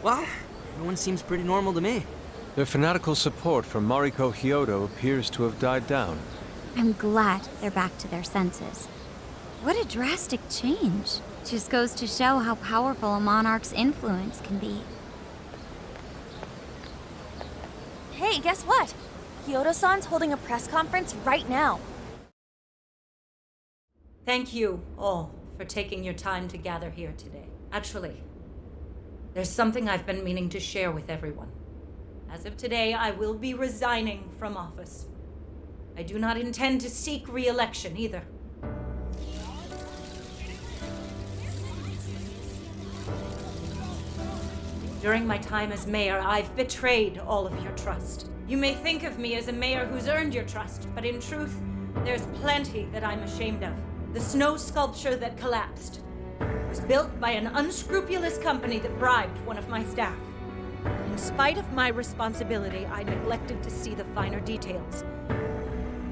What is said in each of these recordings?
What? Everyone seems pretty normal to me. Their fanatical support for Mariko Hyodo appears to have died down. I'm glad they're back to their senses. What a drastic change. Just goes to show how powerful a monarch's influence can be. Hey, guess what? Kyoto-san's holding a press conference right now. Thank you all for taking your time to gather here today. Actually, there's something I've been meaning to share with everyone. As of today, I will be resigning from office. I do not intend to seek re-election either. During my time as mayor, I've betrayed all of your trust. You may think of me as a mayor who's earned your trust, but in truth, there's plenty that I'm ashamed of. The snow sculpture that collapsed was built by an unscrupulous company that bribed one of my staff. In spite of my responsibility, I neglected to see the finer details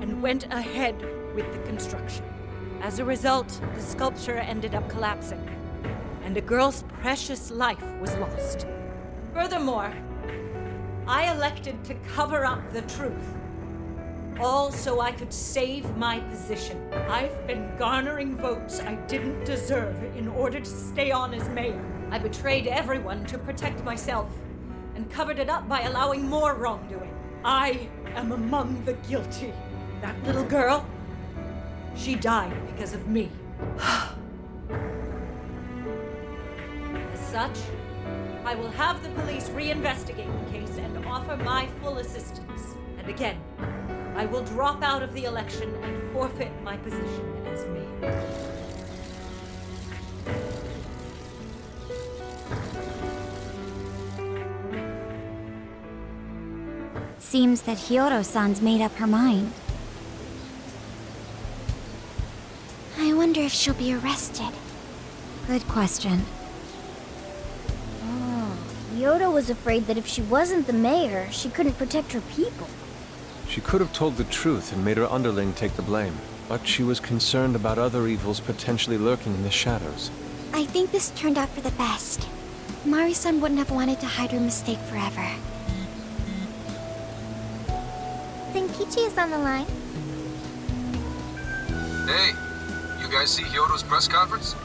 and went ahead with the construction. As a result, the sculpture ended up collapsing, and a girl's precious life was lost. Furthermore, I elected to cover up the truth, all so I could save my position. I've been garnering votes I didn't deserve in order to stay on as mayor. I betrayed everyone to protect myself and covered it up by allowing more wrongdoing. I am among the guilty. That little girl, she died because of me. As such, I will have the police reinvestigate the case and offer my full assistance. And again, I will drop out of the election and forfeit my position as mayor. Seems that Hyodo-san's made up her mind. I wonder if she'll be arrested. Good question. Hyodo was afraid that if she wasn't the mayor, she couldn't protect her people. She could have told the truth and made her underling take the blame, but she was concerned about other evils potentially lurking in the shadows. I think this turned out for the best. Mari-san wouldn't have wanted to hide her mistake forever. Zenkichi is on the line. Hey, you guys see Hyodo's press conference?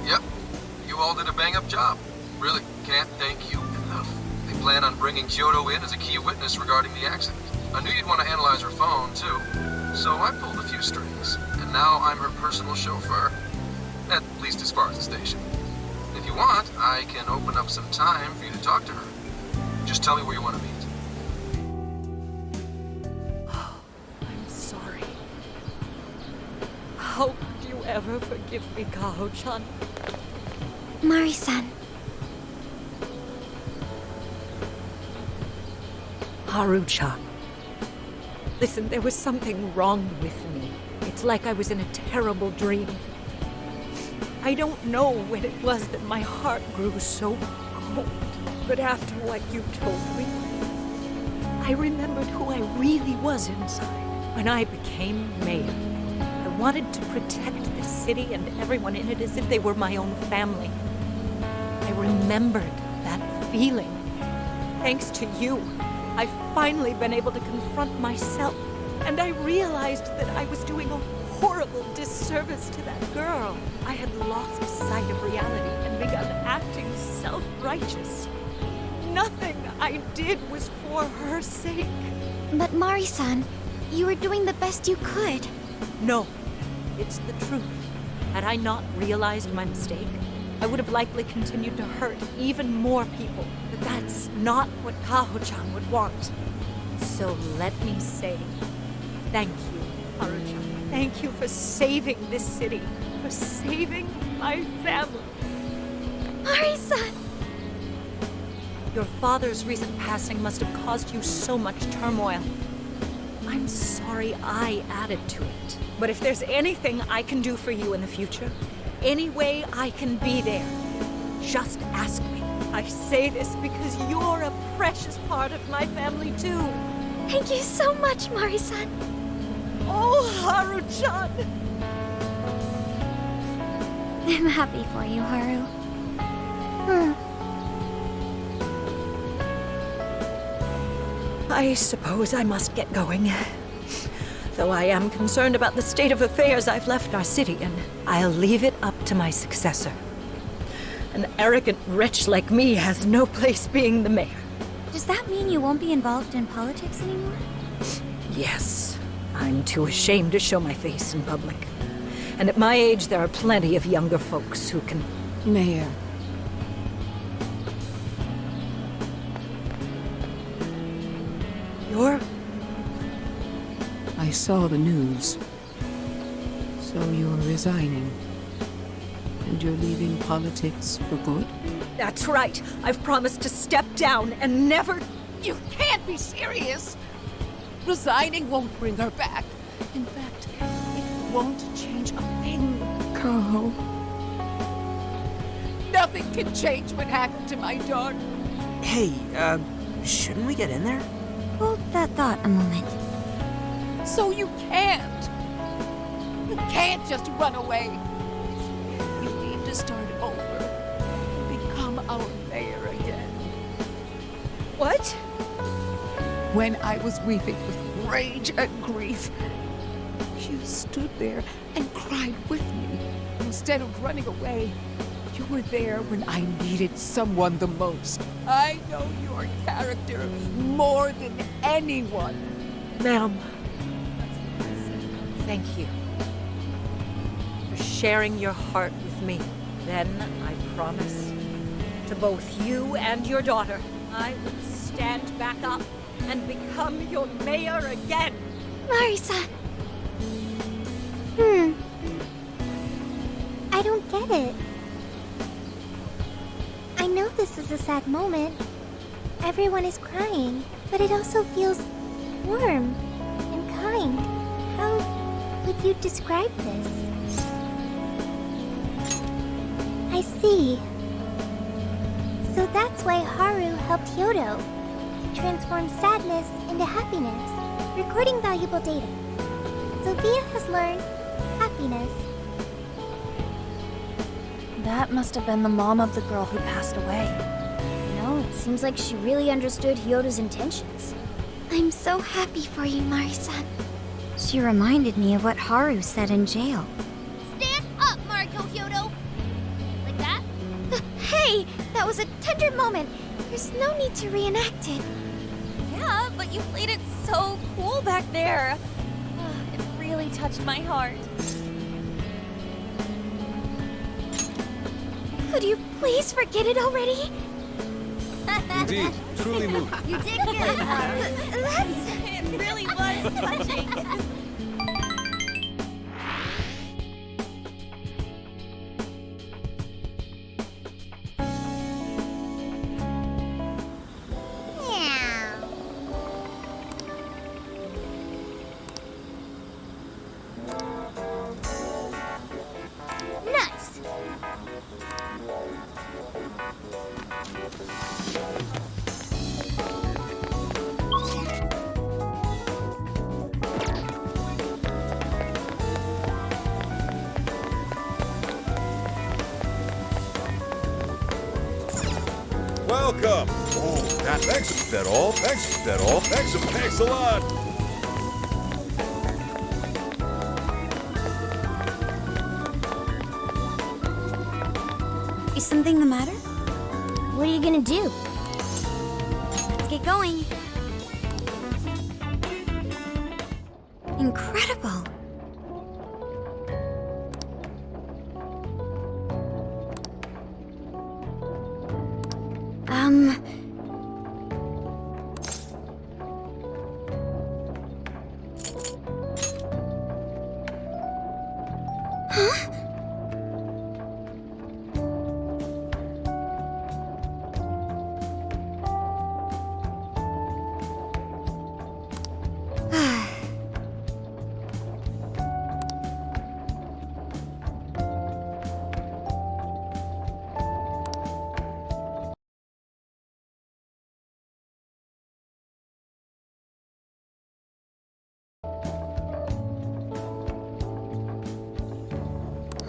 Yep, you all did a bang-up job. Really, can't thank you enough. They plan on bringing Kyoto in as a key witness regarding the accident. I knew you'd want to analyze her phone, too. So I pulled a few strings, and now I'm her personal chauffeur. At least as far as the station. If you want, I can open up some time for you to talk to her. Just tell me where you want to meet. I'm sorry. How could you ever forgive me, Kaho-chan? Mari-san. Haru-chan. Listen, there was something wrong with me. It's like I was in a terrible dream. I don't know when it was that my heart grew so cold, but after what you told me, I remembered who I really was inside. When I became mayor, I wanted to protect this city and everyone in it as if they were my own family. I remembered that feeling. Thanks to you, I've finally been able to confront myself, and I realized that I was doing a horrible disservice to that girl. I had lost sight of reality and begun acting self-righteous. Nothing I did was for her sake. But Mari-san, you were doing the best you could. No, it's the truth. Had I not realized my mistake, I would have likely continued to hurt even more people. But that's not what Kaho-chan would want. So let me say, thank you, Haru-chan. Thank you for saving this city, for saving my family. Mari-san! Your father's recent passing must have caused you so much turmoil. I'm sorry I added to it. But if there's anything I can do for you in the future, any way I can be there, just ask me. I say this because you're a precious part of my family too. Thank you so much, Mari-san. Oh, Haru-chan! I'm happy for you, Haru. I suppose I must get going. Though I am concerned about the state of affairs I've left our city in, I'll leave it up to my successor. An arrogant wretch like me has no place being the mayor. Does that mean you won't be involved in politics anymore? Yes, I'm too ashamed to show my face in public. And at my age, there are plenty of younger folks who can... Mayor. You're... I saw the news. So you're resigning. And you're leaving politics for good? That's right. I've promised to step down and never... You can't be serious! Resigning won't bring her back. In fact, it won't change a thing. Kaho. Nothing can change what happened to my daughter. Hey, shouldn't we get in there? Hold that thought a moment. So you can't. You can't just run away. You need to start over and become our mayor again. What? When I was weeping with rage and grief, you stood there and cried with me. Instead of running away, you were there when I needed someone the most. I know your character more than anyone. Ma'am. Thank you for sharing your heart with me. Then I promise to both you and your daughter, I will stand back up and become your mayor again. Marisa! I don't get it. I know this is a sad moment. Everyone is crying, but it also feels warm and kind. How would you describe this? I see. So that's why Haru helped Hyodo to transform sadness into happiness, recording valuable data. Sophia has learned happiness. That must have been the mom of the girl who passed away. You know, it seems like she really understood Hyodo's intentions. I'm so happy for you, Marisa. She reminded me of what Haru said in jail. Stand up, Mariko Hyodo! Like that? Hey, that was a tender moment. There's no need to reenact it. Yeah, but you played it so cool back there. It really touched my heart. Could you please forget it already? Indeed, truly moving. You did good, Haru. It really was touching. Nice. Welcome. Oh, thanks, that all. Thanks a lot. Is something the matter? What are you gonna do? Let's get going. Incredible.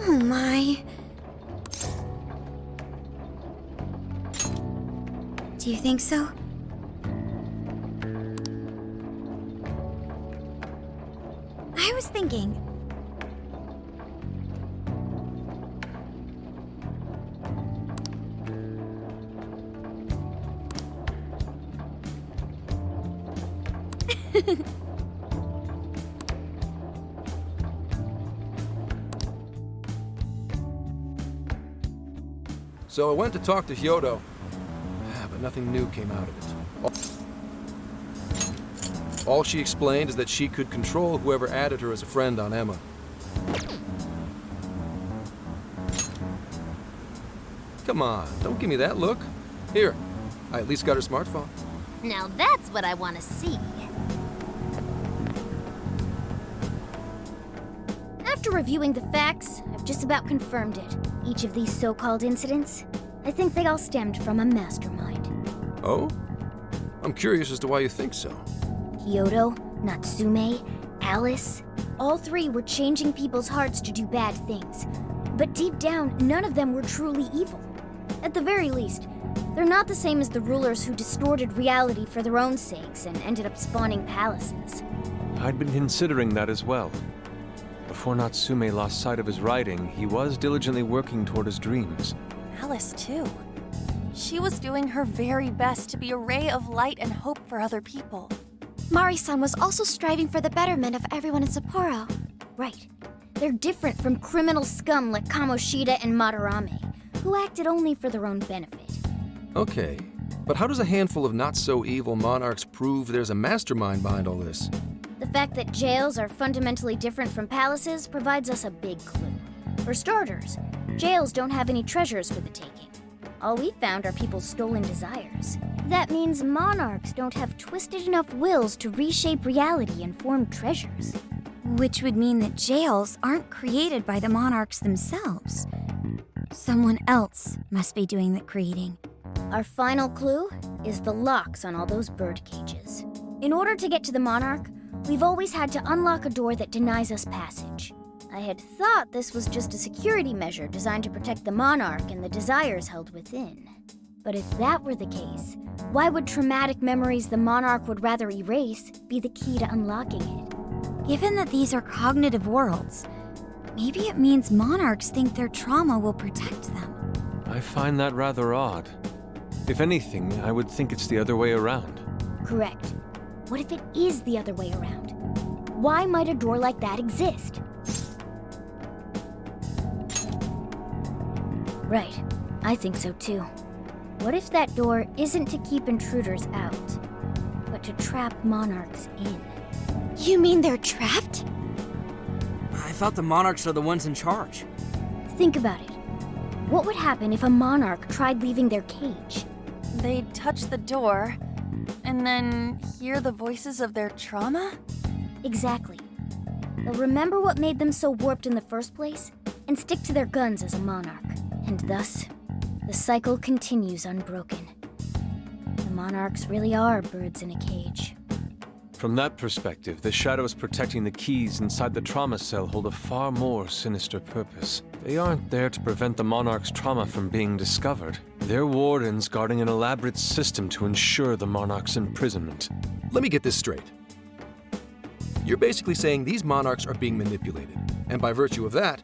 Oh my. Do you think so? I was thinking... So I went to talk to Hyodo, but nothing new came out of it. All she explained is that she could control whoever added her as a friend on Emma. Come on, don't give me that look. Here, I at least got her smartphone. Now that's what I want to see. After reviewing the facts, I've just about confirmed it. Each of these so-called incidents, I think they all stemmed from a mastermind. Oh? I'm curious as to why you think so. Hyodo, Natsume, Alice, all three were changing people's hearts to do bad things. But deep down, none of them were truly evil. At the very least, they're not the same as the rulers who distorted reality for their own sakes and ended up spawning palaces. I'd been considering that as well. Before Natsume lost sight of his writing, he was diligently working toward his dreams. Alice, too. She was doing her very best to be a ray of light and hope for other people. Mari-san was also striving for the betterment of everyone in Sapporo. Right. They're different from criminal scum like Kamoshida and Madarame, who acted only for their own benefit. Okay, but how does a handful of not-so-evil monarchs prove there's a mastermind behind all this? The fact that jails are fundamentally different from palaces provides us a big clue. For starters, jails don't have any treasures for the taking. All we found are people's stolen desires. That means monarchs don't have twisted enough wills to reshape reality and form treasures. Which would mean that jails aren't created by the monarchs themselves. Someone else must be doing the creating. Our final clue is the locks on all those bird cages. In order to get to the monarch, we've always had to unlock a door that denies us passage. I had thought this was just a security measure designed to protect the monarch and the desires held within. But if that were the case, why would traumatic memories the monarch would rather erase be the key to unlocking it? Given that these are cognitive worlds, maybe it means monarchs think their trauma will protect them. I find that rather odd. If anything, I would think it's the other way around. Correct. What if it is the other way around? Why might a door like that exist? Right. I think so too. What if that door isn't to keep intruders out, but to trap monarchs in? You mean they're trapped? I thought the monarchs are the ones in charge. Think about it. What would happen if a monarch tried leaving their cage? They'd touch the door, and then hear the voices of their trauma? Exactly. They'll remember what made them so warped in the first place, and stick to their guns as a monarch. And thus, the cycle continues unbroken. The monarchs really are birds in a cage. From that perspective, the shadows protecting the keys inside the trauma cell hold a far more sinister purpose. They aren't there to prevent the monarch's trauma from being discovered. They're wardens guarding an elaborate system to ensure the monarch's imprisonment. Let me get this straight. You're basically saying these monarchs are being manipulated, and by virtue of that,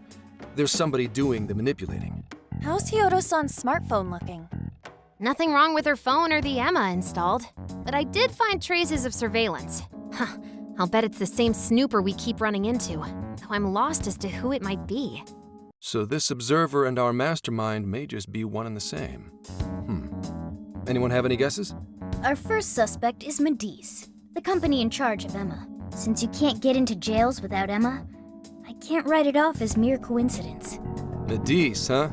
there's somebody doing the manipulating. How's Hyodo-san's smartphone looking? Nothing wrong with her phone or the Emma installed, but I did find traces of surveillance. Huh, I'll bet it's the same snooper we keep running into, though I'm lost as to who it might be. So this observer and our mastermind may just be one and the same. Anyone have any guesses? Our first suspect is Medice, the company in charge of Emma. Since you can't get into jails without Emma, I can't write it off as mere coincidence. Medice, huh?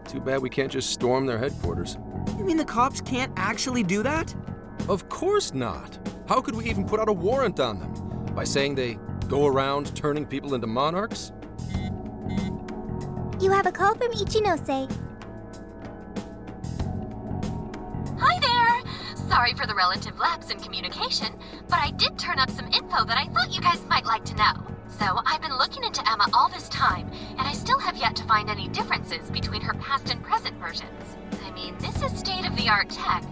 Too bad we can't just storm their headquarters. You mean the cops can't actually do that? Of course not. How could we even put out a warrant on them? By saying they go around turning people into monarchs? You have a call from Ichinose. Hi there! Sorry for the relative lapse in communication, but I did turn up some info that I thought you guys might like to know. So I've been looking into Emma all this time, and I still have yet to find any differences between her past and present versions. I mean, this is state-of-the-art tech.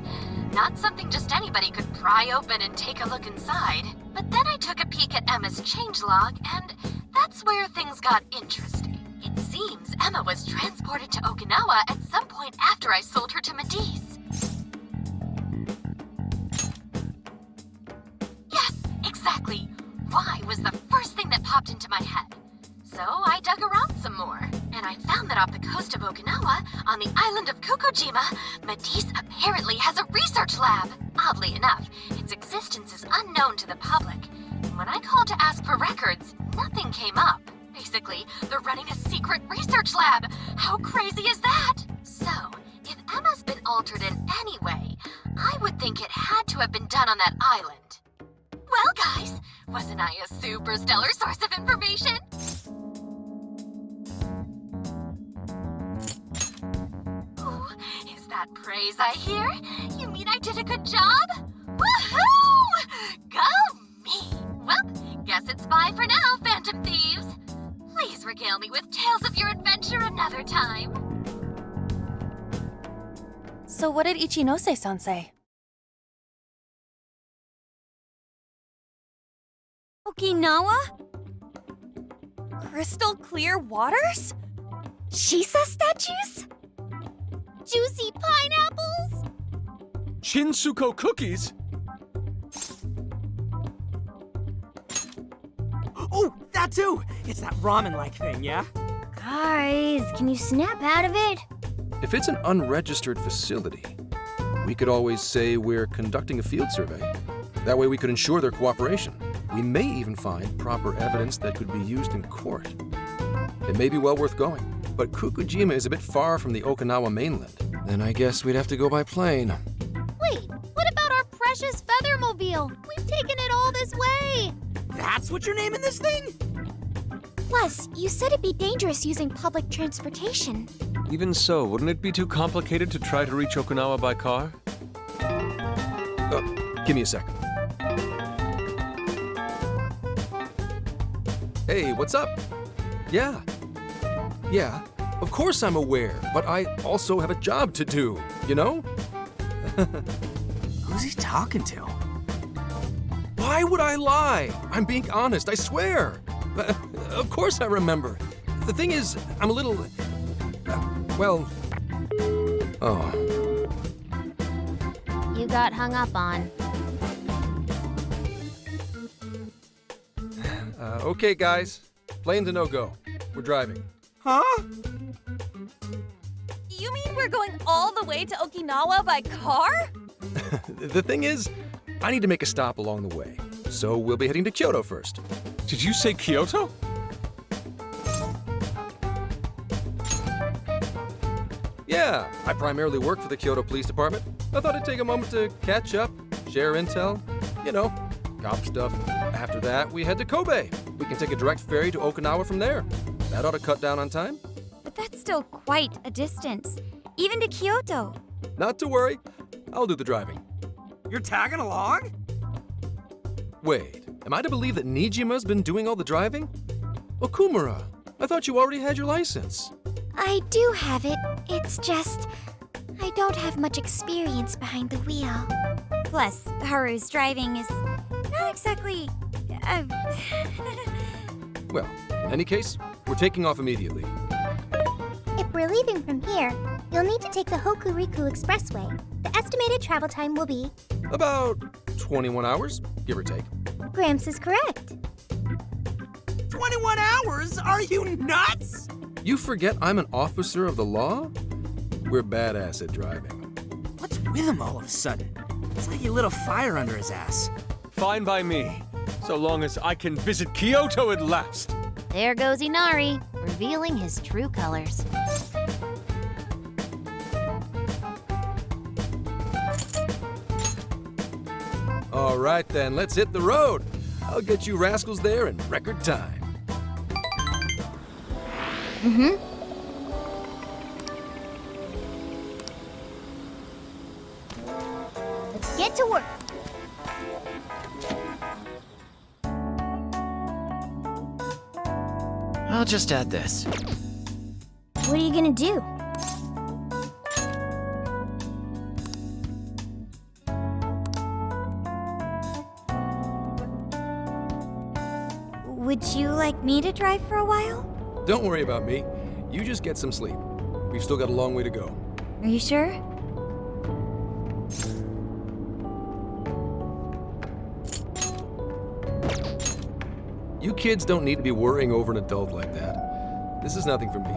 Not something just anybody could pry open and take a look inside. But then I took a peek at Emma's changelog, and that's where things got interesting. It seems Emma was transported to Okinawa at some point after I sold her to Medice. Yes, exactly. Why was the first thing that popped into my head. So I dug around some more, and I found that off the coast of Okinawa, on the island of Kokojima, Medice apparently has a research lab. Oddly enough, its existence is unknown to the public. And when I called to ask for records, nothing came up. Basically, they're running a secret research lab. How crazy is that? So, if Emma's been altered in any way, I would think it had to have been done on that island. Well, guys, wasn't I a super stellar source of information? Ooh, is that praise I hear? You mean I did a good job? Woohoo! Go me! Well, guess it's bye for now, Phantom Thieves. Please regale me with tales of your adventure another time. So what did Ichinose-san say? Okinawa? Crystal clear waters? Shisa statues? Juicy pineapples? Shinsuko cookies? Oh, that too! It's that ramen-like thing, yeah? Guys, can you snap out of it? If it's an unregistered facility, we could always say we're conducting a field survey. That way we could ensure their cooperation. We may even find proper evidence that could be used in court. It may be well worth going, but Kokojima is a bit far from the Okinawa mainland. Then I guess we'd have to go by plane. Wait, what about our precious Feathermobile? We've taken it all this way! That's what you're naming this thing? Plus, you said it'd be dangerous using public transportation. Even so, wouldn't it be too complicated to try to reach Okinawa by car? Give me a sec. Hey, what's up? Yeah, of course I'm aware, but I also have a job to do, you know? Who's he talking to? Why would I lie? I'm being honest, I swear. Of course I remember. The thing is, I'm a little... You got hung up on. Okay, guys. Plane's a no-go. We're driving. Huh? You mean we're going all the way to Okinawa by car? The thing is, I need to make a stop along the way. So we'll be heading to Kyoto first. Did you say Kyoto? Yeah, I primarily work for the Kyoto Police Department. I thought I'd take a moment to catch up, share intel, you know, cop stuff. After that, we head to Kobe. We can take a direct ferry to Okinawa from there. That ought to cut down on time. But that's still quite a distance, even to Kyoto. Not to worry, I'll do the driving. You're tagging along? Wait, am I to believe that Nijima's been doing all the driving? Okumura, I thought you already had your license. I do have it. It's just, I don't have much experience behind the wheel. Plus, Haru's driving is not exactly... Well, in any case, we're taking off immediately. If we're leaving from here, you'll need to take the Hokuriku Expressway. The estimated travel time will be... About 21 hours, give or take. Gramps is correct. 21 hours? Are you nuts? You forget I'm an officer of the law? We're badass at driving. What's with him all of a sudden? It's like he lit a fire under his ass. Fine by me, so long as I can visit Kyoto at last. There goes Inari, revealing his true colors. All right then, let's hit the road. I'll get you rascals there in record time. Let's get to work. I'll just add this. What are you gonna do? like me to drive for a while? Don't worry about me. You just get some sleep. We've still got a long way to go. Are you sure? You kids don't need to be worrying over an adult like that. This is nothing for me.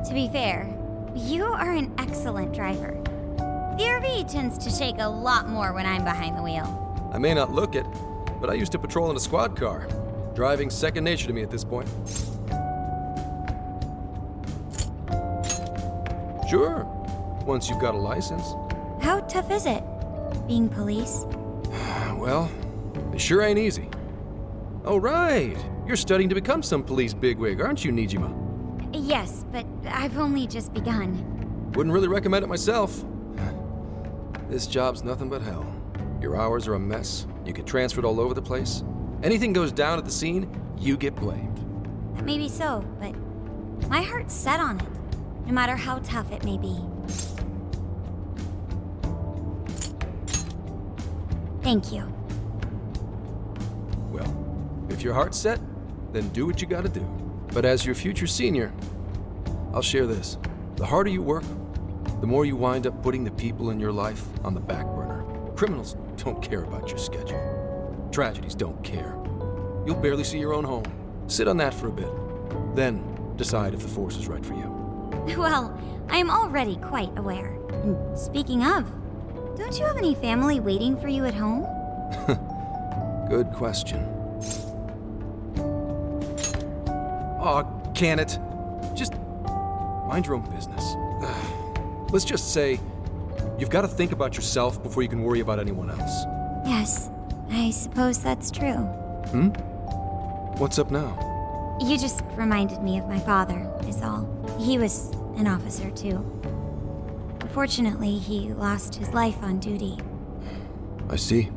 To be fair, you are an excellent driver. The RV tends to shake a lot more when I'm behind the wheel. I may not look it, but I used to patrol in a squad car. Driving's second nature to me at this point. Sure, once you've got a license. How tough is it, being police? Well, it sure ain't easy. Oh, right. You're studying to become some police bigwig, aren't you, Nijima? Yes, but I've only just begun. Wouldn't really recommend it myself. This job's nothing but hell. Your hours are a mess. You get transferred all over the place. Anything goes down at the scene, you get blamed. Maybe so, but my heart's set on it, no matter how tough it may be. Thank you. Well, if your heart's set, then do what you gotta do. But as your future senior, I'll share this. The harder you work, the more you wind up putting the people in your life on the back burner. Criminals don't care about your schedule. Tragedies don't care. You'll barely see your own home. Sit on that for a bit. Then decide if the force is right for you. Well, I am already quite aware. And speaking of, don't you have any family waiting for you at home? Good question. Aw, can it? Just mind your own business. Let's just say you've got to think about yourself before you can worry about anyone else. Yes, I suppose that's true. What's up now? You just reminded me of my father, is all. He was an officer, too. Unfortunately, he lost his life on duty. I see.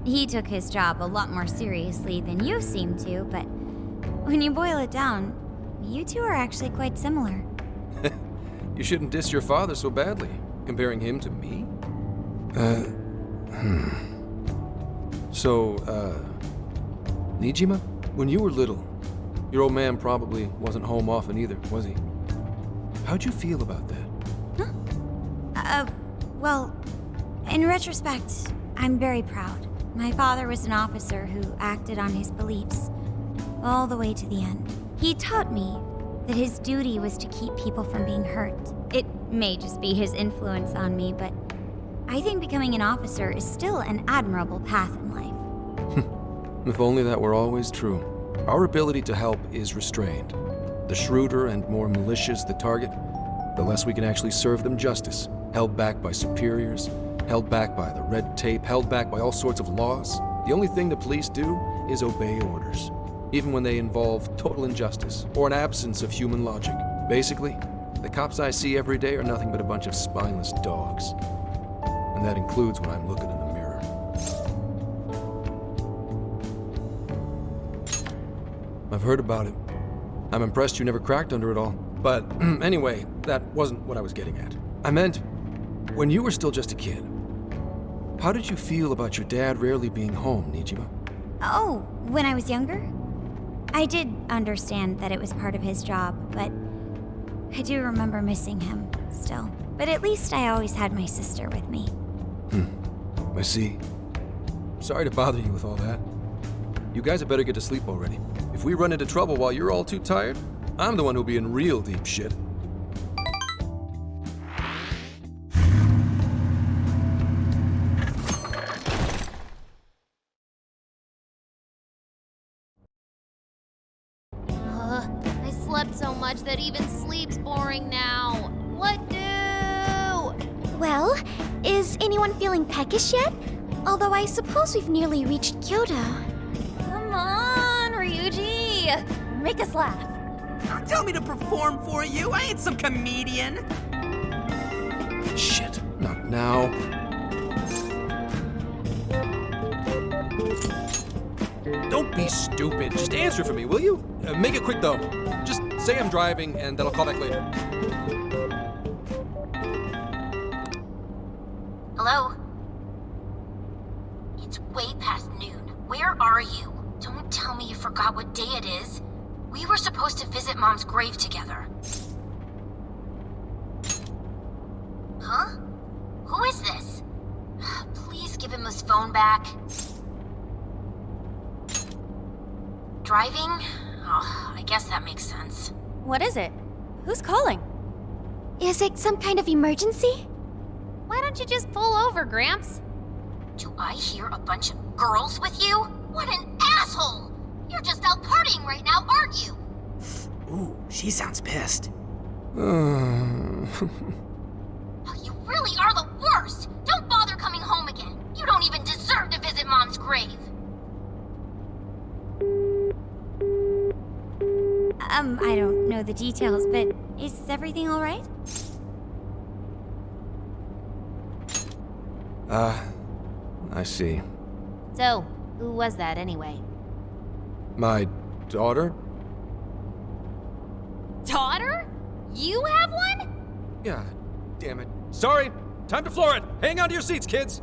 He took his job a lot more seriously than you seem to, but when you boil it down, you two are actually quite similar. You shouldn't diss your father so badly, comparing him to me. So, Nijima, when you were little, your old man probably wasn't home often either, was he? How'd you feel about that? Well, in retrospect, I'm very proud. My father was an officer who acted on his beliefs all the way to the end. He taught me that his duty was to keep people from being hurt. It may just be his influence on me, but I think becoming an officer is still an admirable path in life. If only that were always true. Our ability to help is restrained. The shrewder and more malicious the target, the less we can actually serve them justice. Held back by superiors, held back by the red tape, held back by all sorts of laws. The only thing the police do is obey orders, even when they involve total injustice or an absence of human logic. Basically, the cops I see every day are nothing but a bunch of spineless dogs. And that includes when I'm looking in the mirror. I've heard about it. I'm impressed you never cracked under it all. But anyway, that wasn't what I was getting at. I meant, when you were still just a kid, how did you feel about your dad rarely being home, Nijima? Oh, when I was younger? I did understand that it was part of his job, but I do remember missing him still. But at least I always had my sister with me. I see. Sorry to bother you with all that. You guys had better get to sleep already. If we run into trouble while you're all too tired, I'm the one who'll be in real deep shit. I slept so much that even sleep's boring now. What do? Well, is anyone feeling peckish yet? Although I suppose we've nearly reached Kyoto. Come on, Ryuji! Make us laugh. Don't tell me to perform for you. I ain't some comedian. Shit, not now. Don't be stupid. Just answer for me, will you? Make it quick, though. Just say I'm driving, and then I'll call back later. Hello? It's way past noon. Where are you? Don't tell me you forgot what day it is. We were supposed to visit Mom's grave together. Huh? Who is this? Please give him his phone back. Driving? Oh, I guess that makes sense. What is it? Who's calling? Is it some kind of emergency? Why don't you just pull over, Gramps? Do I hear a bunch of girls with you? What an asshole! You're just out partying right now, aren't you? Ooh, she sounds pissed. You really are the worst! Don't bother coming home again. You don't even deserve to visit Mom's grave. I don't know the details, but is everything all right? I see. So, who was that anyway? My daughter? Daughter? You have one? Yeah, damn it. Sorry, time to floor it. Hang on to your seats, kids.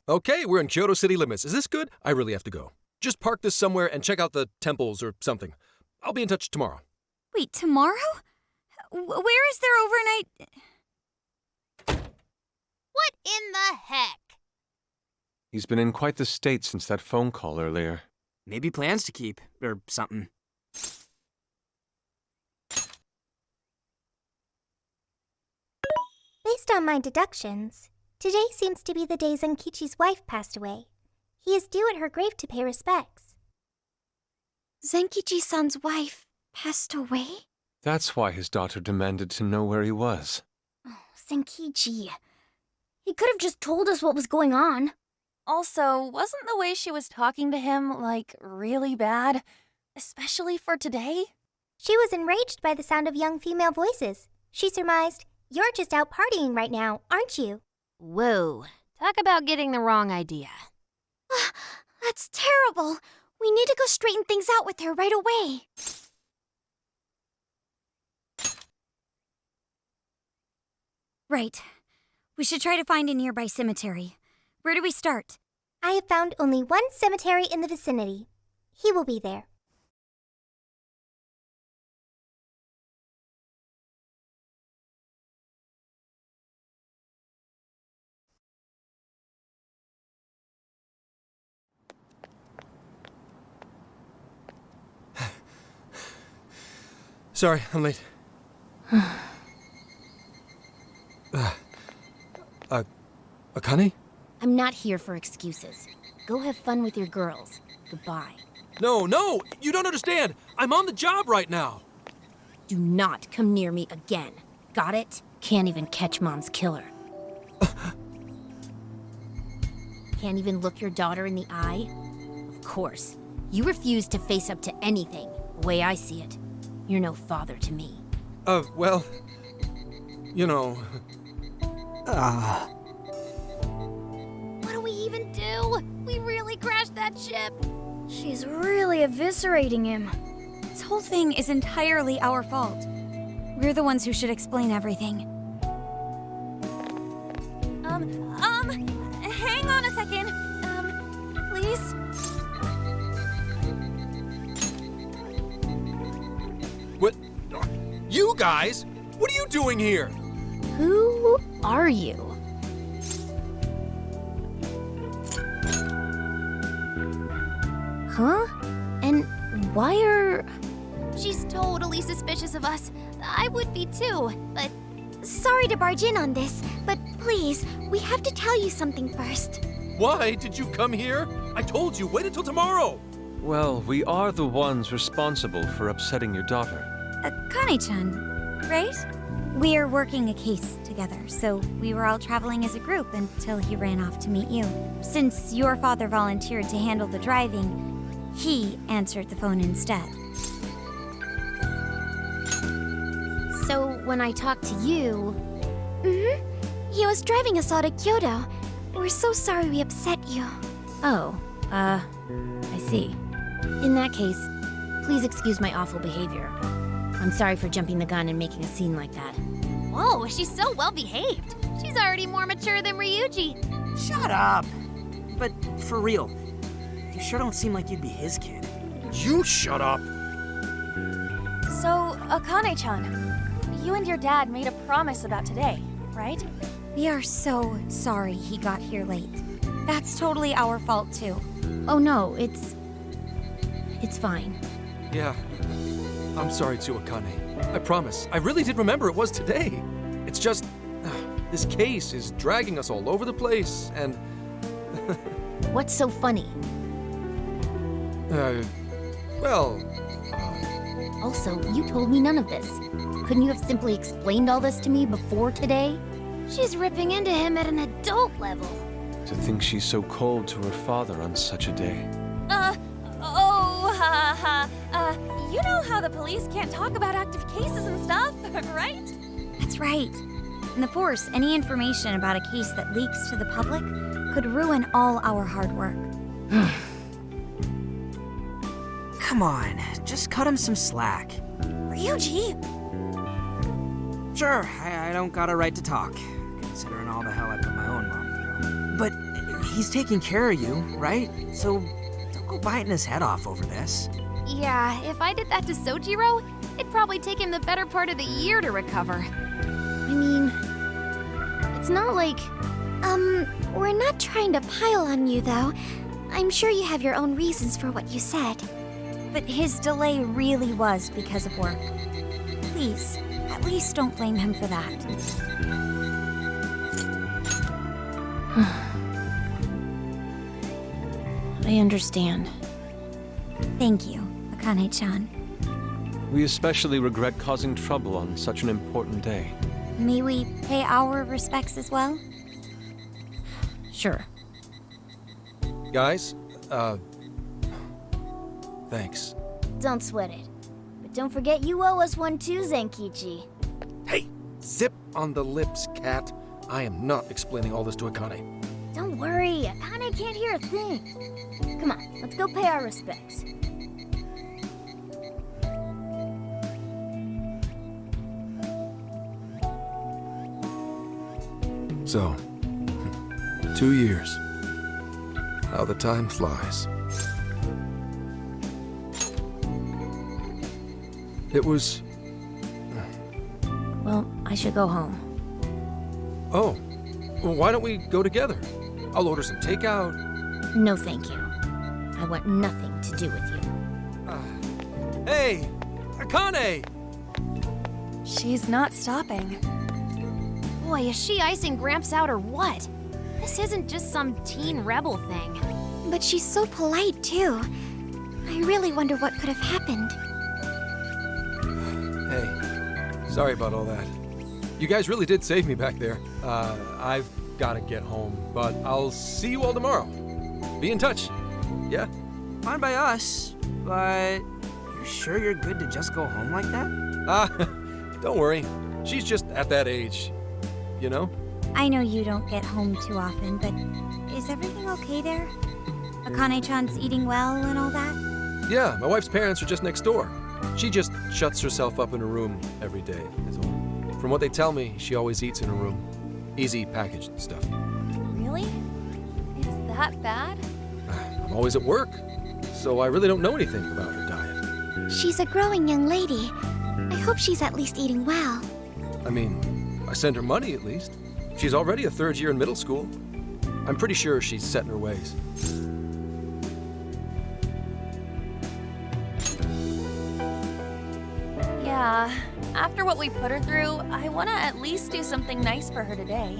Okay, we're in Kyoto city limits. Is this good? I really have to go. Just park this somewhere and check out the temples or something. I'll be in touch tomorrow. Wait, tomorrow? Where is their overnight? What in the heck? He's been in quite the state since that phone call earlier. Maybe plans to keep, or something. Based on my deductions, today seems to be the day Zenkichi's wife passed away. He is due at her grave to pay respects. Zenkichi-san's wife passed away? That's why his daughter demanded to know where he was. Oh, Zenkichi. He could have just told us what was going on. Also, wasn't the way she was talking to him, like, really bad? Especially for today? She was enraged by the sound of young female voices. She surmised, "You're just out partying right now, aren't you?" Whoa, talk about getting the wrong idea. That's terrible. We need to go straighten things out with her right away. Right. We should try to find a nearby cemetery. Where do we start? I have found only one cemetery in the vicinity. He will be there. Sorry, I'm late. Akane? I'm not here for excuses. Go have fun with your girls. Goodbye. No, you don't understand. I'm on the job right now. Do not come near me again. Got it? Can't even catch Mom's killer. Can't even look your daughter in the eye? Of course. You refuse to face up to anything, the way I see it. You're no father to me. Well, you know... What do we even do? We really crashed that ship. She's really eviscerating him. This whole thing is entirely our fault. We're the ones who should explain everything. Hang on a second. Please? What? You guys? What are you doing here? Who are you? Huh? And why are... She's totally suspicious of us. I would be too, but... Sorry to barge in on this, but please, we have to tell you something first. Why did you come here? I told you, wait until tomorrow. Well, we are the ones responsible for upsetting your daughter. Kane-chan, right? We're working a case together, so we were all traveling as a group until he ran off to meet you. Since your father volunteered to handle the driving, he answered the phone instead. So when I talked to you... He was driving us all to Kyoto. We're so sorry we upset you. Oh, I see. In that case, Please excuse my awful behavior. I'm sorry for jumping the gun and making a scene like that. Whoa, she's so well behaved. She's already more mature than Ryuji. Shut up! But for real, you sure don't seem like you'd be his kid. You shut up! So, Akane-chan, you and your dad made a promise about today, right? We are so sorry he got here late. That's totally our fault, too. Oh no, it's fine. Yeah, I'm sorry too, Akane. I promise. I really did remember it was today. It's just, this case is dragging us all over the place, and... What's so funny? Also, you told me none of this. Couldn't you have simply explained all this to me before today? She's ripping into him at an adult level. To think she's so cold to her father on such a day. You know how the police can't talk about active cases and stuff, right? That's right. In the Force, any information about a case that leaks to the public could ruin all our hard work. Come on, just cut him some slack. Ryuji! Sure, I don't got a right to talk, considering all the hell I put my own mom through. But he's taking care of you, right? So don't go biting his head off over this. Yeah, if I did that to Sojiro, it'd probably take him the better part of the year to recover. I mean, it's not like... We're not trying to pile on you, though. I'm sure you have your own reasons for what you said. But his delay really was because of work. Please, at least don't blame him for that. I understand. Thank you, Akane-chan. We especially regret causing trouble on such an important day. May we pay our respects as well? Sure. Guys, thanks. Don't sweat it. But don't forget you owe us one too, Zenkichi. Hey, zip on the lips, cat. I am not explaining all this to Akane. Don't worry, Akane can't hear a thing. Come on, let's go pay our respects. So, 2 years. How the time flies. It was... Well, I should go home. Oh, well, why don't we go together? I'll order some takeout. No, thank you. I want nothing to do with you. Hey, Akane! She's not stopping. Boy, is she icing Gramps out or what? This isn't just some teen rebel thing. But she's so polite, too. I really wonder what could have happened. Hey, sorry about all that. You guys really did save me back there. I've got to get home, but I'll see you all tomorrow. Be in touch. Yeah? Fine by us, but you sure you're good to just go home like that? Don't worry. She's just at that age, you know? I know you don't get home too often, but is everything okay there? Akane-chan's eating well and all that? Yeah, my wife's parents are just next door. She just shuts herself up in her room every day, is all. From what they tell me, she always eats in her room. Easy packaged stuff. Really? It's that bad? I'm always at work, so I really don't know anything about her diet. She's a growing young lady. I hope she's at least eating well. I mean, I send her money at least. She's already a third year in middle school. I'm pretty sure she's set in her ways. Yeah, after what we put her through, I want to at least do something nice for her today.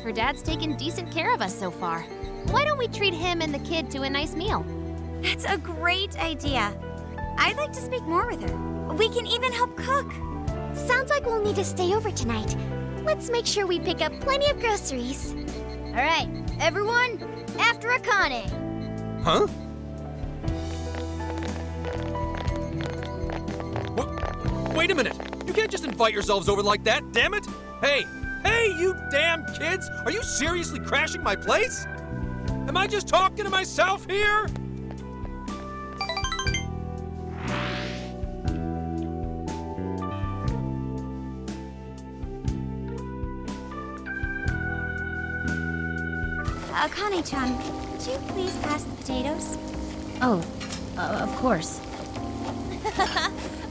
Her dad's taken decent care of us so far. Why don't we treat him and the kid to a nice meal? That's a great idea. I'd like to speak more with her. We can even help cook. Sounds like we'll need to stay over tonight. Let's make sure we pick up plenty of groceries. All right, everyone, after Akane. Huh? Wait a minute! You can't just invite yourselves over like that, damn it! Hey! Hey, you damn kids! Are you seriously crashing my place? Am I just talking to myself here? Akane-chan, could you please pass the potatoes? Oh, of course.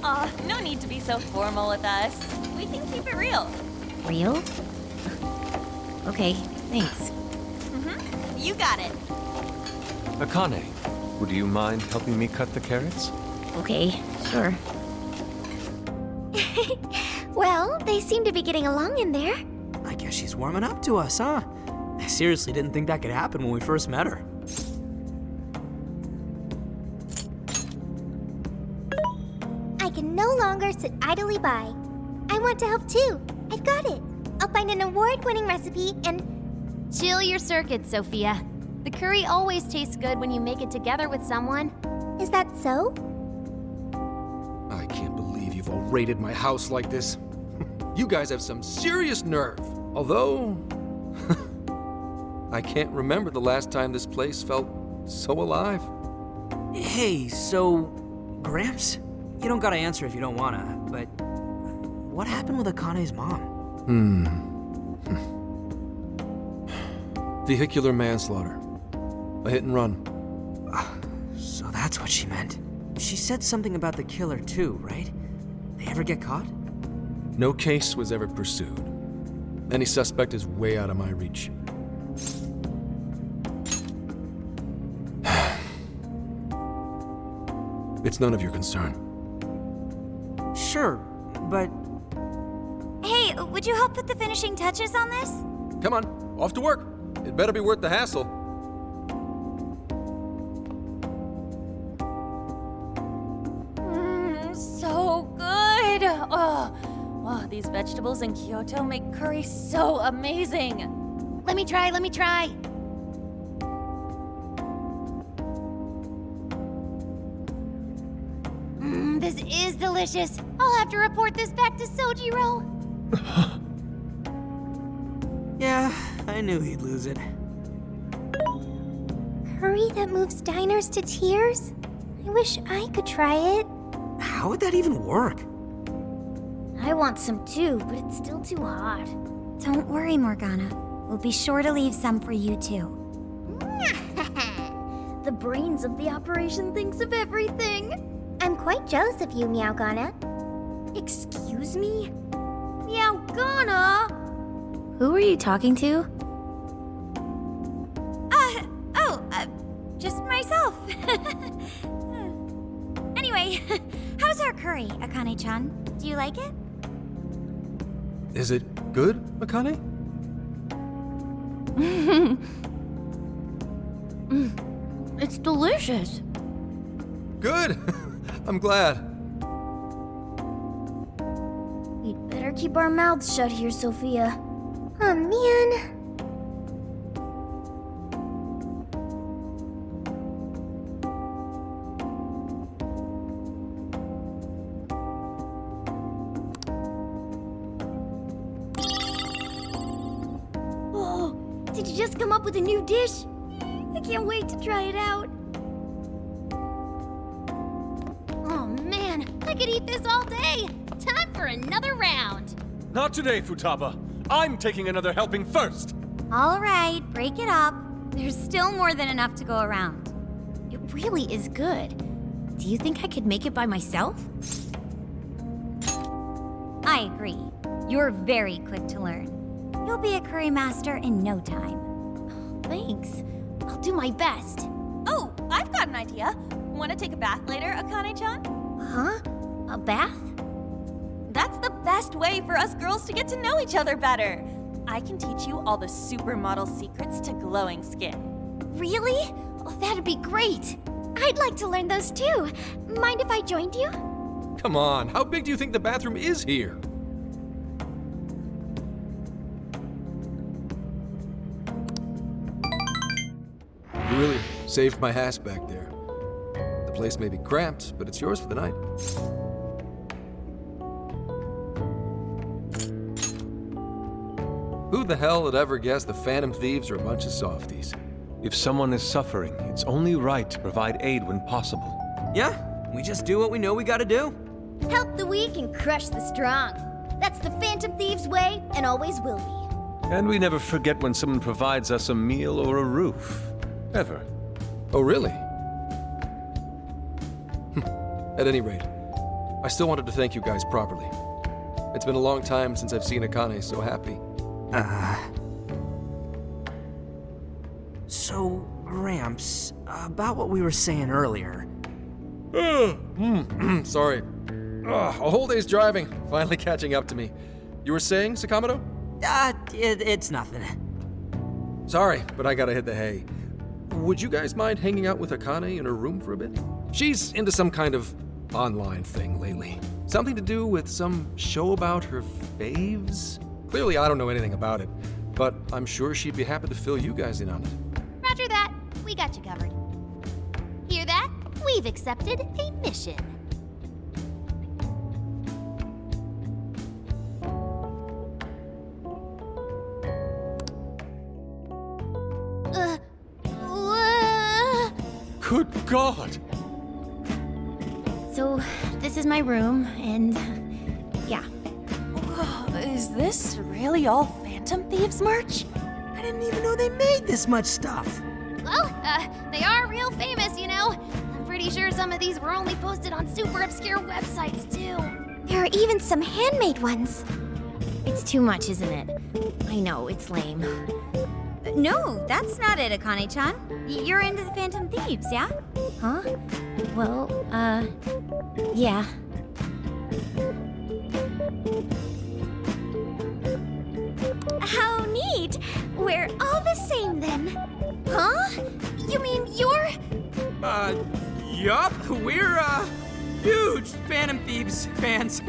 Aw, no need to be so formal with us. We can keep it real. Real? Okay, thanks. You got it. Akane, would you mind helping me cut the carrots? Okay, sure. Well, they seem to be getting along in there. I guess she's warming up to us, huh? I seriously didn't think that could happen when we first met her. I can no longer sit idly by. I want to help too. I've got it. I'll find an award-winning recipe and... Chill your circuits, Sophia. The curry always tastes good when you make it together with someone. Is that so? I can't believe you've all raided my house like this. You guys have some serious nerve. Although, I can't remember the last time this place felt so alive. Hey, so, Gramps? You don't gotta answer if you don't wanna, but what happened with Akane's mom? Vehicular manslaughter. A hit and run. So that's what she meant. She said something about the killer too, right? They ever get caught? No case was ever pursued. Any suspect is way out of my reach. It's none of your concern. Sure, but... Hey, would you help put the finishing touches on this? Come on, off to work. It better be worth the hassle. So good. Oh, these vegetables in Kyoto make curry so amazing. Let me try. This is delicious. I'll have to report this back to Sojiro. Yeah, I knew he'd lose it. Curry that moves diners to tears? I wish I could try it. How would that even work? I want some too, but it's still too hot. Don't worry, Morgana. We'll be sure to leave some for you too. The brains of the operation thinks of everything. I'm quite jealous of you, Meowgana. Excuse me? Meowgana? Who are you talking to? Just myself. Anyway, how's our curry, Akane-chan? Do you like it? Is it good, Akane? It's delicious. Good. I'm glad. We'd better keep our mouths shut here, Sophia. Oh, man. Oh, did you just come up with a new dish? I can't wait to try it out. Oh man, I could eat this all day. Time for another round. Not today, Futaba. I'm taking another helping first. All right, break it up. There's still more than enough to go around. It really is good. Do you think I could make it by myself? I agree. You're very quick to learn. You'll be a curry master in no time. Thanks. I'll do my best. Oh, I've got an idea. Want to take a bath later, Akane-chan? Huh? A bath? That's the best way for us girls to get to know each other better. I can teach you all the supermodel secrets to glowing skin. Really? Oh, that'd be great. I'd like to learn those too. Mind if I joined you? Come on, how big do you think the bathroom is here? You really saved my ass back there. The place may be cramped, but it's yours for the night. Who the hell would ever guess the Phantom Thieves are a bunch of softies? If someone is suffering, it's only right to provide aid when possible. Yeah, we just do what we know we gotta do. Help the weak and crush the strong. That's the Phantom Thieves way and always will be. And we never forget when someone provides us a meal or a roof. Ever. Oh, really? At any rate, I still wanted to thank you guys properly. It's been a long time since I've seen Akane so happy. So, Gramps, about what we were saying earlier. Sorry. A whole day's driving, finally catching up to me. You were saying, Sakamoto? It's nothing. Sorry, but I gotta hit the hay. Would you guys mind hanging out with Akane in her room for a bit? She's into some kind of online thing lately. Something to do with some show about her faves? Clearly, I don't know anything about it, but I'm sure she'd be happy to fill you guys in on it. Roger that. We got you covered. Hear that? We've accepted a mission. Good God! So, this is my room, and yeah. Whoa, is this really all Phantom Thieves merch? I didn't even know they made this much stuff. Well, they are real famous, you know. I'm pretty sure some of these were only posted on super obscure websites, too. There are even some handmade ones. It's too much, isn't it? I know, it's lame. No, that's not it, Akane-chan. You're into the Phantom Thieves, yeah? Huh? Well, yeah. How neat! We're all the same then. Huh? You mean you're... Yup. We're, huge Phantom Thieves fans.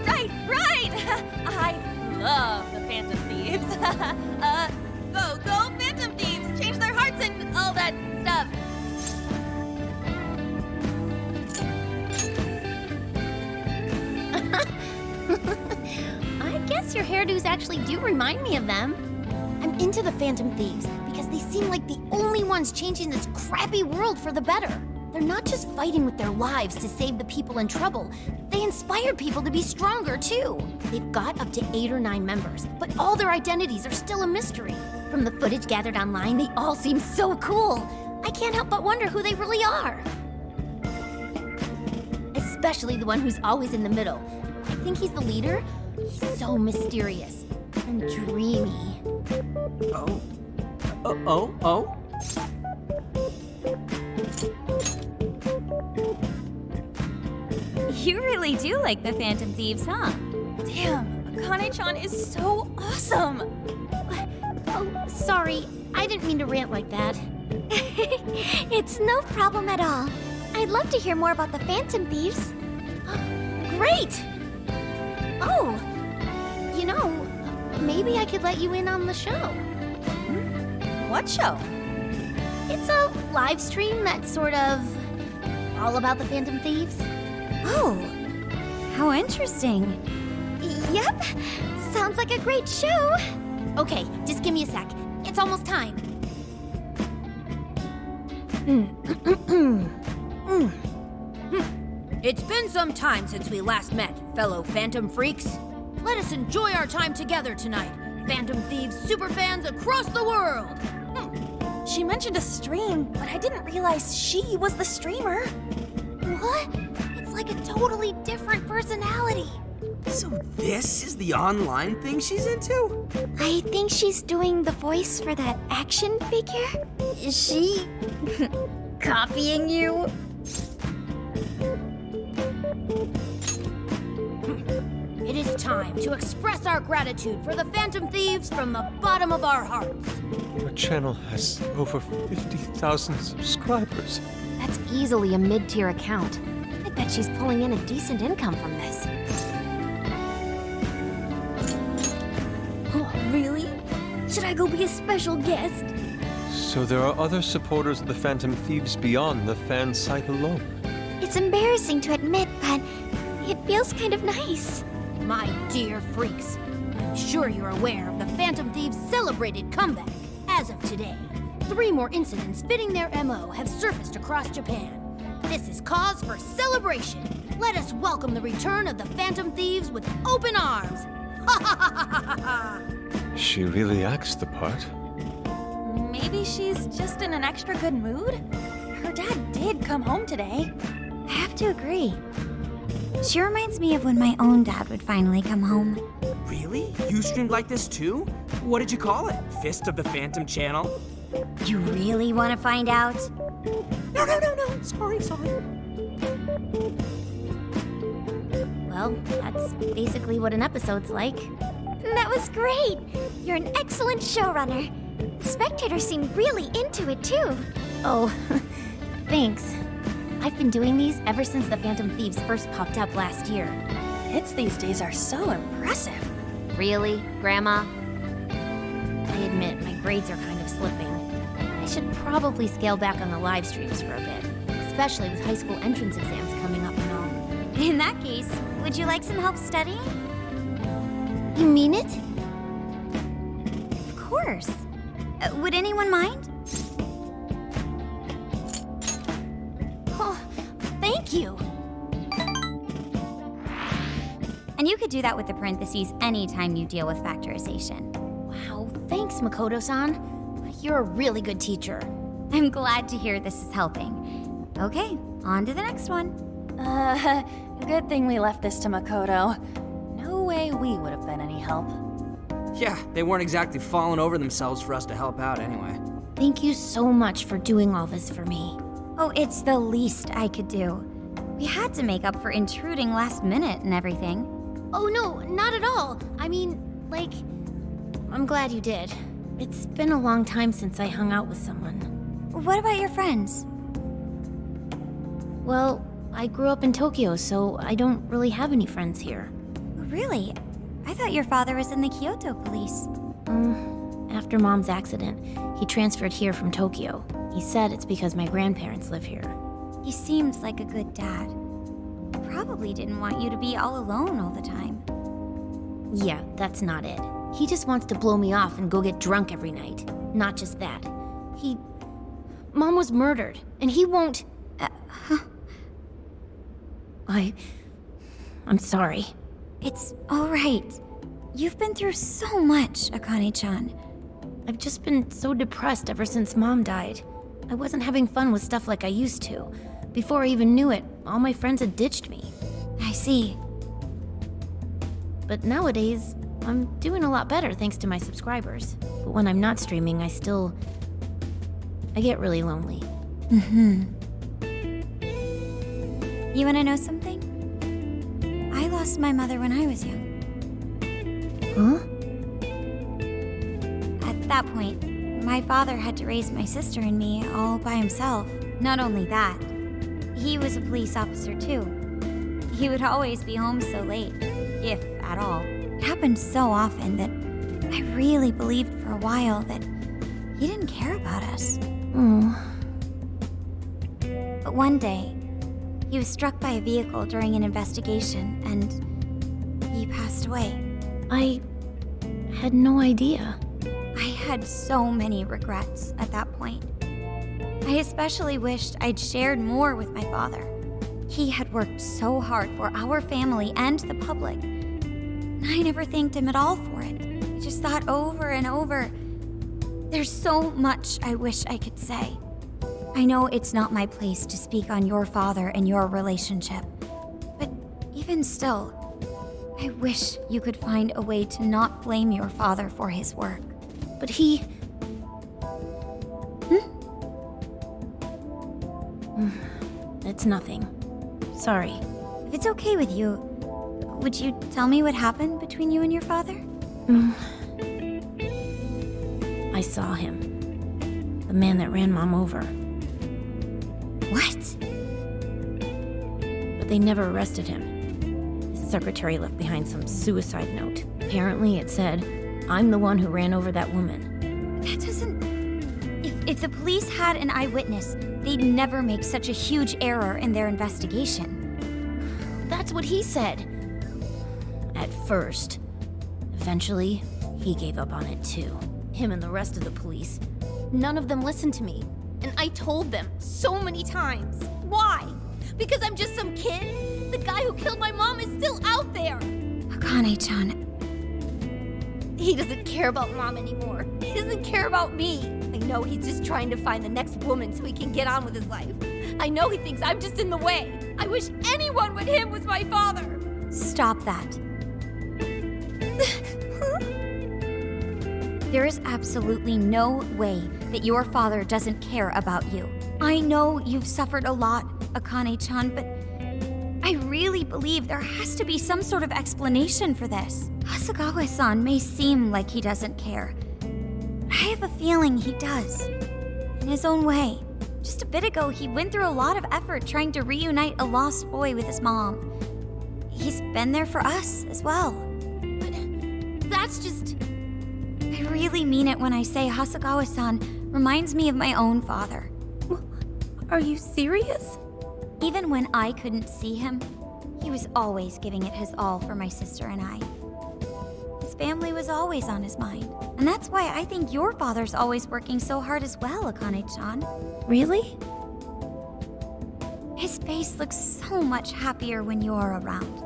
Right! I love the Phantom Thieves. Go Phantom Thieves! Change their hearts and all that stuff. I guess your hairdos actually do remind me of them. I'm into the Phantom Thieves because they seem like the only ones changing this crappy world for the better. They're not just fighting with their lives to save the people in trouble. They inspire people to be stronger, too. They've got up to 8 or 9 members, but all their identities are still a mystery. From the footage gathered online, they all seem so cool. I can't help but wonder who they really are. Especially the one who's always in the middle. I think he's the leader. He's so mysterious and dreamy. Oh? You really do like the Phantom Thieves, huh? Damn, Akane-chan is so awesome. Oh, sorry. I didn't mean to rant like that. It's no problem at all. I'd love to hear more about the Phantom Thieves. Great! Oh, you know, maybe I could let you in on the show. What show? It's a live stream that's sort of all about the Phantom Thieves. Oh, how interesting. Yep, sounds like a great show. Okay, just give me a sec. It's almost time. It's been some time since we last met, fellow Phantom Freaks. Let us enjoy our time together tonight, Phantom Thieves superfans across the world. She mentioned a stream, but I didn't realize she was the streamer. What? It's like a totally different personality. So this is the online thing she's into? I think she's doing the voice for that action figure. Is she copying you? It is time to express our gratitude for the Phantom Thieves from the bottom of our hearts. Our channel has over 50,000 subscribers. That's easily a mid-tier account. I bet she's pulling in a decent income from this. Oh, really? Should I go be a special guest? So there are other supporters of the Phantom Thieves beyond the fan site alone. It's embarrassing to admit, but it feels kind of nice. My dear Phreaks, I'm sure you're aware of the Phantom Thieves' celebrated comeback. As of today, 3 more incidents fitting their MO have surfaced across Japan. This is cause for celebration. Let us welcome the return of the Phantom Thieves with open arms. She really acts the part. Maybe she's just in an extra good mood? Her dad did come home today. I have to agree. She reminds me of when my own dad would finally come home. Really? You streamed like this too? What did you call it? Fist of the Phantom Channel? You really want to find out? No. Sorry. Well, that's basically what an episode's like. That was great! You're an excellent showrunner. The spectators seem really into it, too. Oh, thanks. I've been doing these ever since the Phantom Thieves first popped up last year. Kids these days are so impressive. Really, Grandma? I admit, my grades are kind of slipping. I should probably scale back on the live streams for a bit, especially with high school entrance exams coming up and all. In that case, would you like some help studying? You mean it? Of course. Would anyone mind? Oh, thank you! And you could do that with the parentheses anytime you deal with factorization. Wow, thanks, Makoto-san. You're a really good teacher. I'm glad to hear this is helping. Okay, on to the next one. Good thing we left this to Makoto. No way we would have been any help. Yeah, they weren't exactly falling over themselves for us to help out anyway. Thank you so much for doing all this for me. Oh, it's the least I could do. We had to make up for intruding last minute and everything. Oh no, not at all. I mean, like, I'm glad you did. It's been a long time since I hung out with someone. What about your friends? Well, I grew up in Tokyo, so I don't really have any friends here. Really? I thought your father was in the Kyoto police. After Mom's accident, he transferred here from Tokyo. He said it's because my grandparents live here. He seems like a good dad. Probably didn't want you to be all alone all the time. Yeah, that's not it. He just wants to blow me off and go get drunk every night. Not just that. Mom was murdered, and he won't... I'm sorry. It's all right. You've been through so much, Akane-chan. I've just been so depressed ever since Mom died. I wasn't having fun with stuff like I used to. Before I even knew it, all my friends had ditched me. I see. But nowadays, I'm doing a lot better thanks to my subscribers. But when I'm not streaming, I get really lonely. You wanna know something? I lost my mother when I was young. Huh? At that point, my father had to raise my sister and me all by himself. Not only that, he was a police officer too. He would always be home so late, if at all. It happened so often that I really believed for a while that he didn't care about us. But one day, he was struck by a vehicle during an investigation, and he passed away. I had no idea. I had so many regrets at that point. I especially wished I'd shared more with my father. He had worked so hard for our family and the public. I never thanked him at all for it. I just thought over and over, there's so much I wish I could say. I know it's not my place to speak on your father and your relationship, but even still, I wish you could find a way to not blame your father for his work. But he... It's nothing. Sorry. If it's okay with you, would you tell me what happened between you and your father? I saw him. The man that ran Mom over. What? But they never arrested him. His secretary left behind some suicide note. Apparently it said, "I'm the one who ran over that woman." That doesn't... If the police had an eyewitness, they'd never make such a huge error in their investigation. That's what he said. At first. Eventually, he gave up on it too. Him and the rest of the police. None of them listened to me. And I told them so many times. Why? Because I'm just some kid? The guy who killed my mom is still out there! Akane-chan, He doesn't care about Mom anymore. He doesn't care about me. I know he's just trying to find the next woman so he can get on with his life. I know he thinks I'm just in the way. I wish anyone but him was my father. Stop that. There is absolutely no way that your father doesn't care about you. I know you've suffered a lot, Akane-chan, but I really believe there has to be some sort of explanation for this. Hasegawa-san may seem like he doesn't care. I have a feeling he does. In his own way. Just a bit ago, he went through a lot of effort trying to reunite a lost boy with his mom. He's been there for us as well. But that's just... I really mean it when I say Hasegawa-san reminds me of my own father. Are you serious? Even when I couldn't see him, he was always giving it his all for my sister and I. His family was always on his mind. And that's why I think your father's always working so hard as well, Akane-chan. Really? His face looks so much happier when you're around.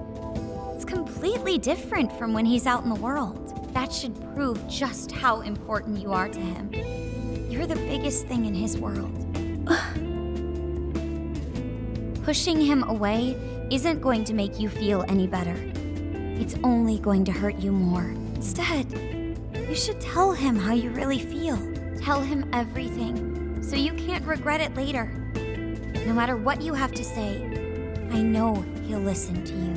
It's completely different from when he's out in the world. That should prove just how important you are to him. You're the biggest thing in his world. Pushing him away isn't going to make you feel any better. It's only going to hurt you more. Instead, you should tell him how you really feel. Tell him everything, so you can't regret it later. No matter what you have to say, I know he'll listen to you.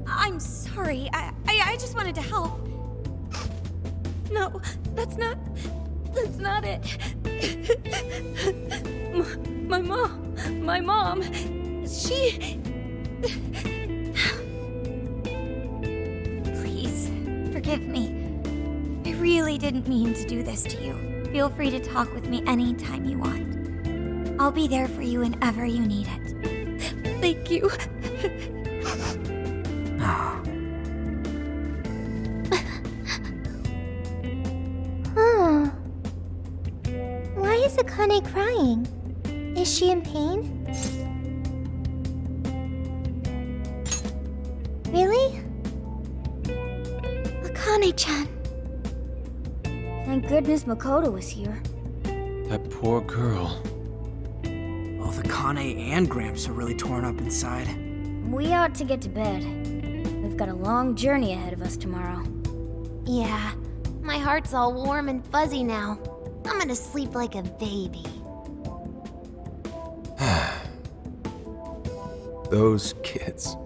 I'm sorry. I just wanted to help. No, that's not it. My mom, she... Please, forgive me. I really didn't mean to do this to you. Feel free to talk with me anytime you want. I'll be there for you whenever you need it. Thank you. Huh. Why is Akane crying? Is she in pain? Really? Akane-chan. Thank goodness Makoto was here. That poor girl. Both Akane and Gramps are really torn up inside. We ought to get to bed. We've got a long journey ahead of us tomorrow. Yeah, my heart's all warm and fuzzy now. I'm gonna sleep like a baby. Those kids.